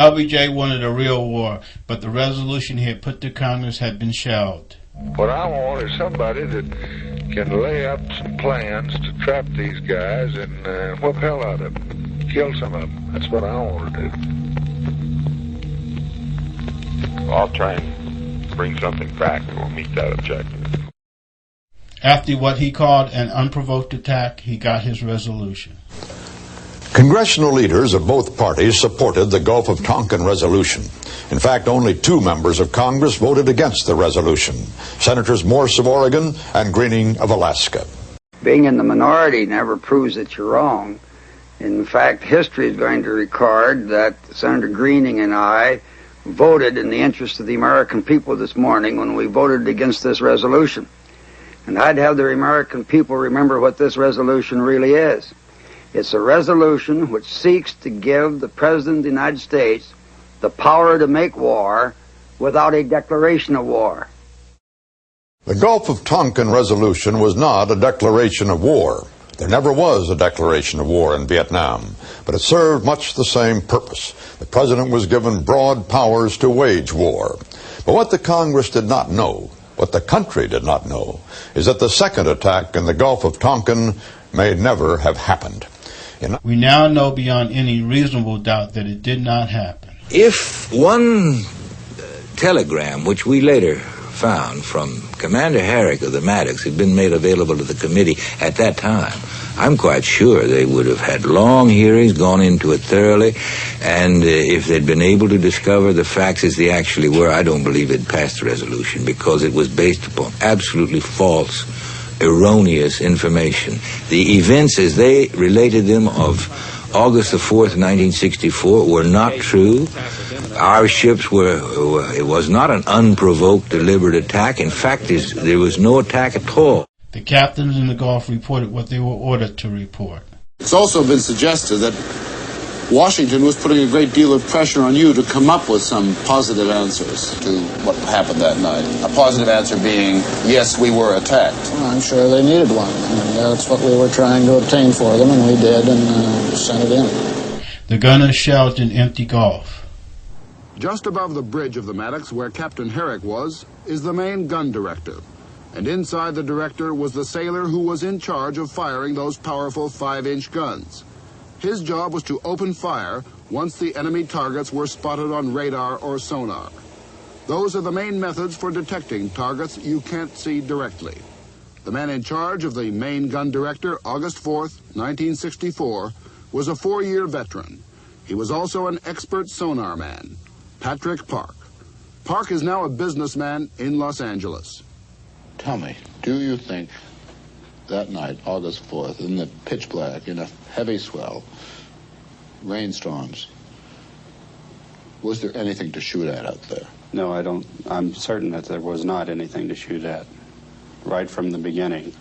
LBJ wanted a real war, but the resolution he had put to Congress had been shelved. What I want is somebody that can lay up some plans to trap these guys and whoop hell out of them, kill some of them. That's what I want to do. I'll try and bring something back that will meet that objective. After what he called an unprovoked attack, he got his resolution. Congressional leaders of both parties supported the Gulf of Tonkin resolution. In fact, only 2 members of Congress voted against the resolution, Senators Morse of Oregon and Greening of Alaska. Being in the minority never proves that you're wrong. In fact, history is going to record that Senator Greening and I voted in the interest of the American people this morning when we voted against this resolution. And I'd have the American people remember what this resolution really is. It's a resolution which seeks to give the President of the United States the power to make war without a declaration of war. The Gulf of Tonkin resolution was not a declaration of war. There never was a declaration of war in Vietnam, but it served much the same purpose. The President was given broad powers to wage war. But what the Congress did not know, what the country did not know, is that the second attack in the Gulf of Tonkin may never have happened. We now know beyond any reasonable doubt that it did not happen. If one telegram, which we later found from Commander Herrick of the Maddox, had been made available to the committee at that time, I'm quite sure they would have had long hearings, gone into it thoroughly, and if they'd been able to discover the facts as they actually were, I don't believe it'd passed the resolution, because it was based upon absolutely false, erroneous information. The events as they related them of August the 4th, 1964, were not true. Our ships it was not an unprovoked, deliberate attack. In fact, there was no attack at all. The captains in the Gulf reported what they were ordered to report. It's also been suggested that Washington was putting a great deal of pressure on you to come up with some positive answers to what happened that night. A positive answer being, yes, we were attacked. Well, I'm sure they needed one, and that's what we were trying to obtain for them, and we did, and sent it in. The gunners shelled an empty Gulf. Just above the bridge of the Maddox, where Captain Herrick was, is the main gun director. And inside the director was the sailor who was in charge of firing those powerful 5-inch guns. His job was to open fire once the enemy targets were spotted on radar or sonar. Those are the main methods for detecting targets you can't see directly. The man in charge of the main gun director, August 4th, 1964, was a 4-year veteran. He was also an expert sonar man, Patrick Park. Park is now a businessman in Los Angeles. Tell me, do you think that night, August 4th, in the pitch black, in a heavy swell, rainstorms, was there anything to shoot at out there? No, I don't. I'm certain that there was not anything to shoot at right from the beginning.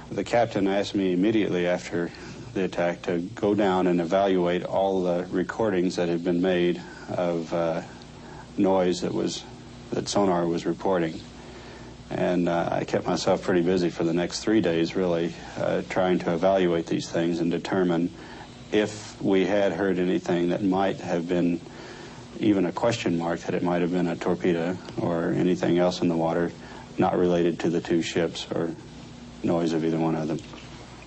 The captain asked me immediately after the attack to go down and evaluate all the recordings that had been made of noise that sonar was reporting. And I kept myself pretty busy for the next 3 days, really, trying to evaluate these things and determine if we had heard anything that might have been even a question mark, that it might have been a torpedo or anything else in the water not related to the 2 ships or noise of either one of them.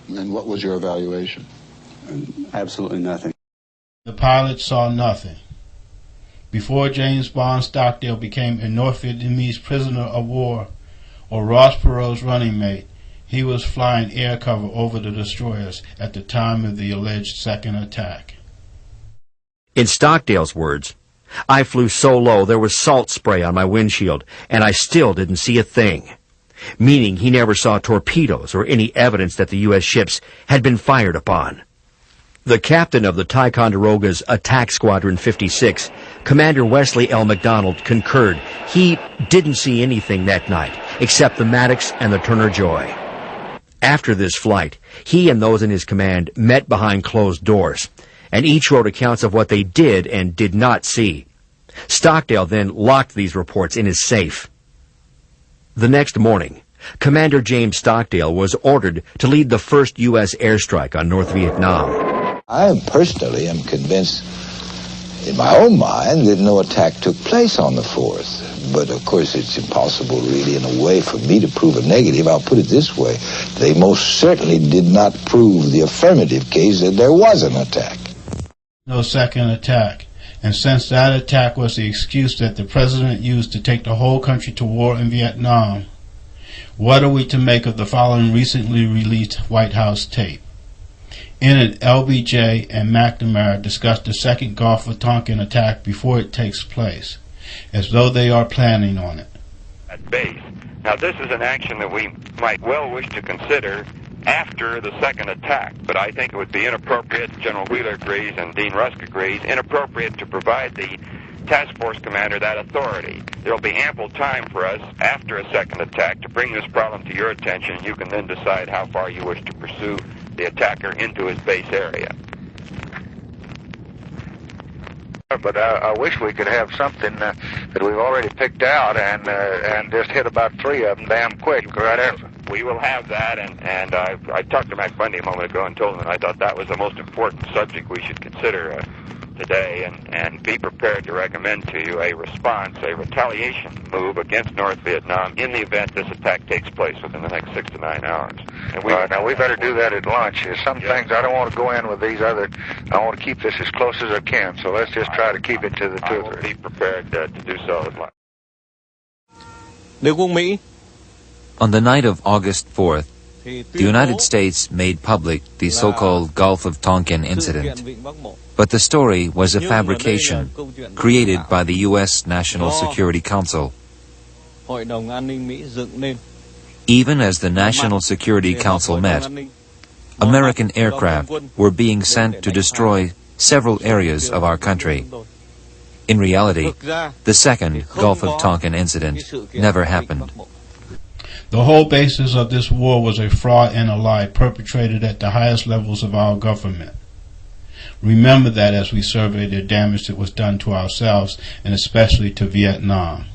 And what was your evaluation? Absolutely nothing. The pilots saw nothing. Before James Bond Stockdale became a North Vietnamese prisoner of war or Ross Perot's running mate, he was flying air cover over the destroyers at the time of the alleged second attack. In Stockdale's words, I flew so low there was salt spray on my windshield, and I still didn't see a thing, meaning he never saw torpedoes or any evidence that the U.S. ships had been fired upon. The captain of the Ticonderoga's Attack Squadron 56, Commander Wesley L. McDonald, concurred. He didn't see anything that night, except the Maddox and the Turner Joy. After this flight, he and those in his command met behind closed doors, and each wrote accounts of what they did and did not see. Stockdale then locked these reports in his safe. The next morning, Commander James Stockdale was ordered to lead the first U.S. airstrike on North Vietnam. I personally am convinced In my own mind, that no attack took place on the 4th. But, of course, it's impossible, really, in a way, for me to prove a negative. I'll put it this way. They most certainly did not prove the affirmative case that there was an attack. No second attack. And since that attack was the excuse that the president used to take the whole country to war in Vietnam, what are we to make of the following recently released White House tape? In it, LBJ and McNamara discuss the second Gulf of Tonkin attack before it takes place, as though they are planning on it. At base. Now, this is an action that we might well wish to consider after the second attack, but I think it would be inappropriate, General Wheeler agrees and Dean Rusk agrees, inappropriate to provide the task force commander that authority. There will be ample time for us after a second attack to bring this problem to your attention. You can then decide how far you wish to pursue the attacker into his base area. But I wish we could have something that we've already picked out and just hit about 3 of them damn quick right after. We will have that, and I talked to Mac Bundy a moment ago and told him that I thought that was the most important subject we should consider today, and be prepared to recommend to you a response, a retaliation move against North Vietnam in the event this attack takes place within the next 6 to 9 hours. And now we better do that at lunch. There's some things I don't want to go in with these other. I want to keep this as close as I can. So let's just try to keep it to the 2 or 3. I will be prepared to do so at lunch. Nếu quân Mỹ On the night of August 4th, the United States made public the so-called Gulf of Tonkin incident. But the story was a fabrication created by the U.S. National Security Council. Even as the National Security Council met, American aircraft were being sent to destroy several areas of our country. In reality, the second Gulf of Tonkin incident never happened. The whole basis of this war was a fraud and a lie perpetrated at the highest levels of our government. Remember that as we survey the damage that was done to ourselves and especially to Vietnam.